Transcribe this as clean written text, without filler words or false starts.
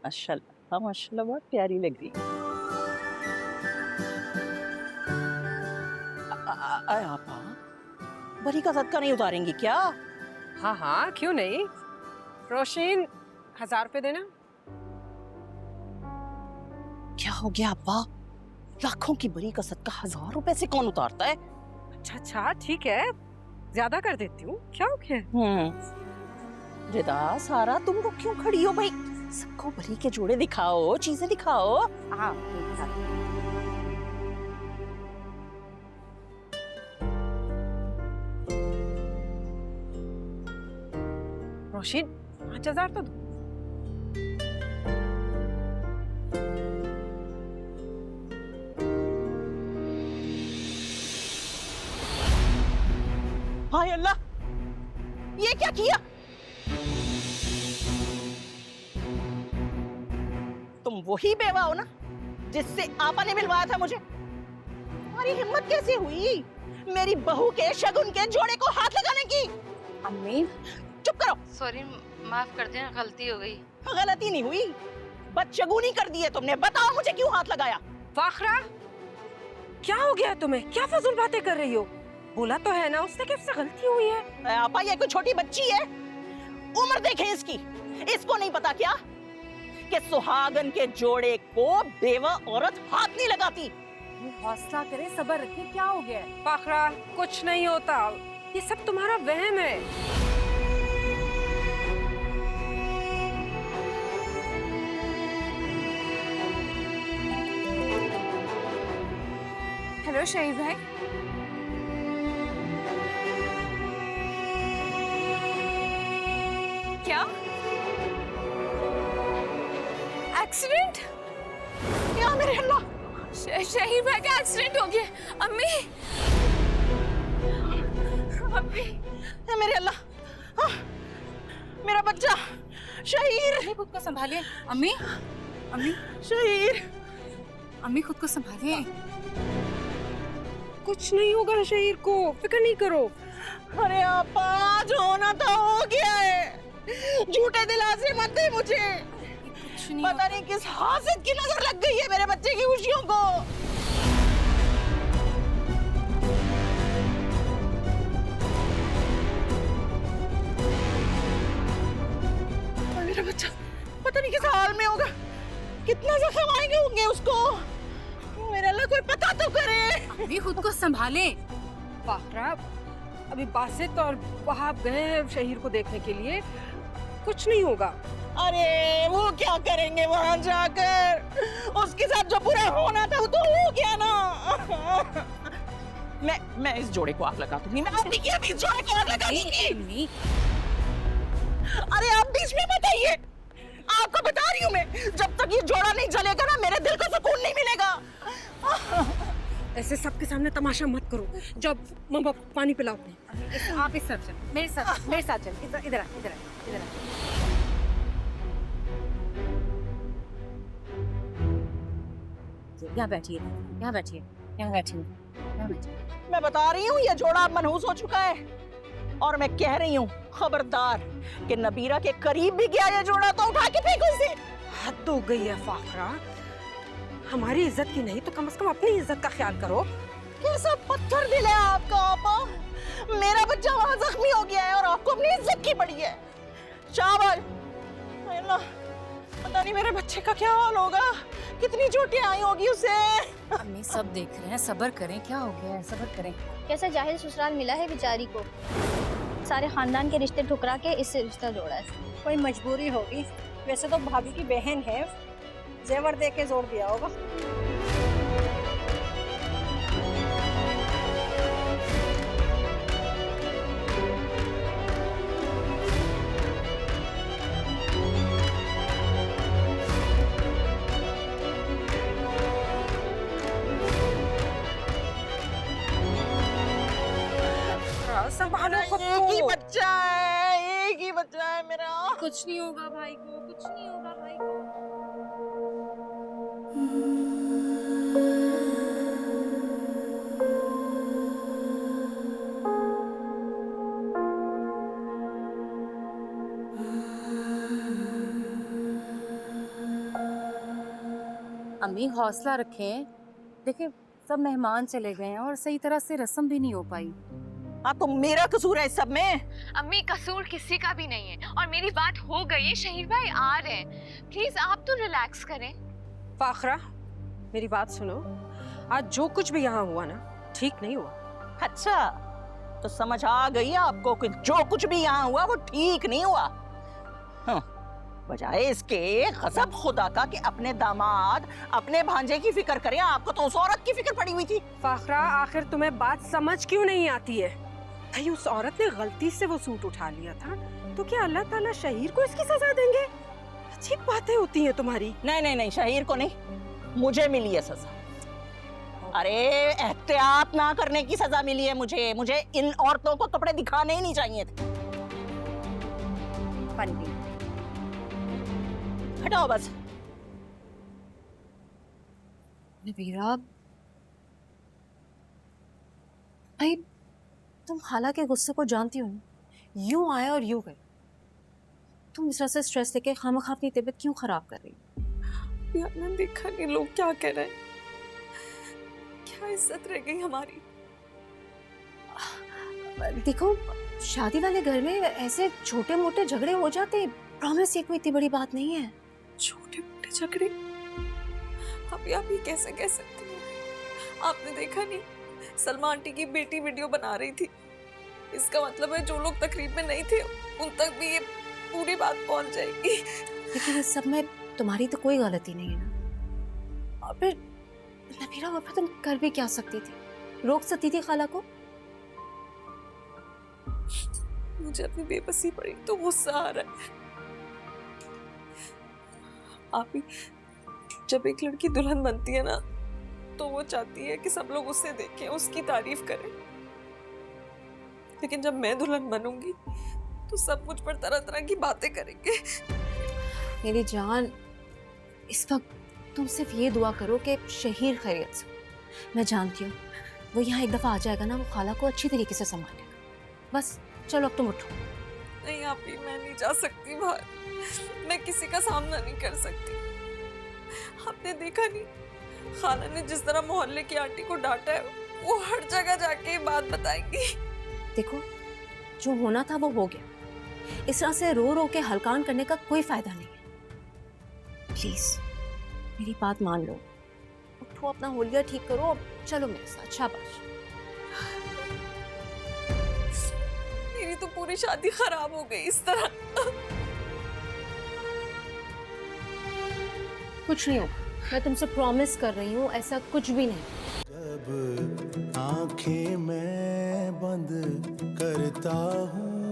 माशाल्लाह, हाँ माशाल्लाह, बहुत प्यारी लग रही है। आपा, बरी का सदका नहीं उतारेंगी क्या? हाँ हाँ, क्यों नहीं। रोशीन, 1000 रुपए देना। क्या हो गया अब्बा? लाखों की बरी का सदका 1000 रुपए से कौन उतारता है? अच्छा अच्छा, ठीक है, ज्यादा कर देती हूँ, क्या हो गया। रिदा, सारा तुम लोग क्यों खड़ी हो भाई? सबको बरी के जोड़े दिखाओ, चीजें दिखाओ। हाँ, रोशीन, 5000 तो दो। हाय अल्लाह, ये क्या किया? तुम वही बेवा हो ना जिससे आपा ने मिलवाया था मुझे? तुम्हारी हिम्मत कैसे हुई मेरी बहू के शगुन के जोड़े को हाथ लगाने की? अम्मी, चुप करो। सॉरी, माफ कर देना, गलती हो गई। गलती नहीं हुई, बदशगुनी कर दी है तुमने। बताओ मुझे क्यों हाथ लगाया? फाखरा, क्या हो गया तुम्हें? क्या फजूल बातें कर रही हो? बोला तो है ना उससे कि उससे गलती हुई है। आपा, ये कोई छोटी बच्ची है? उम्र देखे इसकी। इसको नहीं पता क्या कि सुहागन के जोड़े को बेवा औरत हाथ नहीं लगाती? हौसला करे, सब्र रखे, क्या हो गया? फाखरा, कुछ नहीं होता, ये सब तुम्हारा वहम है। हेलो शहीद भाई। क्या एक्सीडेंट? या मेरे अल्लाह, शहीद भाई का एक्सीडेंट हो गया। अम्मी, अम्मी, या मेरे अल्लाह, हाँ, मेरा बच्चा शहीर। अम्मी खुद को संभालिए। अम्मी, अम्मी, शहीर, अम्मी खुद को संभालिए। कुछ नहीं होगा शहीर को, फिक्र नहीं करो। अरे आपा, जो होना था हो गया है। झूठे दिलासे मत दे मुझे। कुछ नहीं पता नहीं किस हासिद की नजर लग गई है मेरे बच्चे की खुशियों को। और मेरा बच्चा पता नहीं किस हाल में होगा। कितना जख्म आएंगे होंगे उसको। मेरे अल्लाह, कोई पता तो करे। अम्मी खुद को संभाले। फाखरा, अभी बासित और वहाब गए हैं शहीर को देखने के लिए, कुछ नहीं होगा। अरे वो क्या करेंगे वहां जाकर? उसके साथ जो बुरा होना था वो तो हो गया ना। मैं इस जोड़े को आग लगा दूंगी। मैं अपनी की अभी इस जोड़े को आग लगा दूंगी। अम्मी, अरे आप बीच में मत आइए। आपको बता रही हूँ मैं, जब तक ये जोड़ा नहीं जलेगा ना मेरे दिल को सुकून नहीं मिलेगा। ऐसे सबके सामने तमाशा मत करो। जब मम्मा पानी पिलाओ। आप इस तरफ चल, मेरे साथ चल। इधर आ, इधर आ, इधर आ। यहाँ बैठिए, यहाँ बैठिए, यहाँ बैठिए, यहाँ बैठिए। मैं बता रही हूँ ये जोड़ा अब मनहूस हो चुका है। और मैं कह रही हूँ खबरदार कि नबीरा के करीब भी गया ये जोड़ा तो उठा के फेंको इसे। हद हो गई है फाखरा, हमारी इज्जत की नहीं तो कम से कम अपनी इज्जत का ख्याल करो। कैसा पत्थर दिल है आपका आपा। मेरा बच्चा वहां जख्मी हो गया है और आपको अपनी इज्जत की पड़ी है। शाबाश। अल्लाह, पता नहीं मेरे बच्चे का क्या हाल होगा। कितनी चोटें आई होगी उसे। अम्मी सब देख रहे हैं, सब्र करें। क्या हो गया है, सब्र करें। कैसा जाहिल ससुराल मिला है बेचारी को। सारे खानदान के रिश्ते ठुकरा के इससे रिश्ता जोड़ा है। कोई मजबूरी होगी। वैसे तो भाभी की बहन है, जेवर दे के जोड़ दिया होगा। संभालो खुद एक ही को। बच्चा है, एक ही बच्चा है मेरा। कुछ नहीं होगा भाई को, कुछ नहीं होगा भाई को। अम्मी हौसला रखें। देखिए सब मेहमान चले गए हैं और सही तरह से रस्म भी नहीं हो पाई। हाँ तो मेरा कसूर है इस सब में? अम्मी कसूर किसी का भी नहीं है और मेरी बात हो गई है, शहीर भाई आ रहे हैं, प्लीज आप तो रिलैक्स करें। फाखरा, मेरी बात सुनो, आज जो कुछ भी यहाँ हुआ ना ठीक नहीं हुआ। अच्छा, तो समझ आ गई है आपको कि जो कुछ भी यहाँ हुआ वो ठीक नहीं हुआ। हाँ, बजाय इसके गजब खुदा का कि अपने दामाद अपने भांजे की फिक्र करें, आपको तो उस औरत की फिक्र पड़ी हुई थी। फाखरा, आखिर तुम्हें बात समझ क्यों नहीं आती है? भाई उस औरत ने गलती से वो सूट उठा लिया था, तो क्या अल्लाह ताला शहीर को इसकी सजा देंगे? अजीब बातें होती हैं तुम्हारी। नहीं नहीं नहीं, शहीर को नहीं, मुझे मिली है सजा। अरे एहतियात ना करने की सजा मिली है मुझे इन औरतों को कपड़े दिखाने ही नहीं चाहिए थे। पानी हटाओ बस। नबीरा, भाई तुम खाला के गुस्से को जानती हो ना, यूं आए और यूं गए। तुम इस तरह से स्ट्रेस लेके खामखा अपनी तबीयत क्यों खराब कर रही हो? यार ना देखा नहीं लोग क्या कह रहे हैं, क्या इज्जत रह गई हमारी। देखो शादी वाले घर में ऐसे छोटे मोटे झगड़े हो जाते हैं, प्रॉमिस, ये कोई इतनी बड़ी बात नहीं है। छोटे मोटे झगड़े अभी आप ये कैसे कह सकती हैं? आपने देखा नहीं, सलमा आंटी की बेटी वीडियो बना रही थी, इसका मतलब है जो लोग तकरीब में नहीं थे उन तक भी ये पूरी बात पहुंच जाएगी। लेकिन इस सब में तुम्हारी तो कोई गलती नहीं है ना। और फिर नबीरा, और फिर तुम कर भी क्या सकती थी? रोक सकती थी खाला को? मुझे अपनी बेबसी पड़ी तो गुस्सा आ रहा है। आप ही, जब एक लड़की दुल्हन बनती है ना तो वो चाहती है कि सब लोग उसे देखें, उसकी तारीफ करें, लेकिन जब मैं दुल्हन बनूंगी तो सब मुझ पर तरह तरह की बातें करेंगे। मेरी जान, इस वक्त तुम सिर्फ ये दुआ करो कि शहीर खैरियत से। मैं जानती हूँ वो यहाँ एक दफा आ जाएगा ना, वो खाला को अच्छी तरीके से संभालेगा। बस चलो अब तुम उठो। नहीं आप ही, मैं नहीं जा सकती बाहर, मैं किसी का सामना नहीं कर सकती। आपने देखा नहीं खाला ने जिस तरह मोहल्ले की आंटी को डांटा है, वो हर जगह जाके बात बताएंगी। देखो जो होना था वो हो गया, इस तरह से रो रो के हलकान करने का कोई फायदा नहीं है। प्लीज मेरी बात मान लो, उठो, अपना होलिया ठीक करो, चलो मेरे साथ। शाबाश। मेरी तो पूरी शादी खराब हो गई इस तरह। कुछ नहीं होगा, मैं तुमसे प्रॉमिस कर रही हूँ, ऐसा कुछ भी नहीं। जब आंखें मैं बंद करता हूँ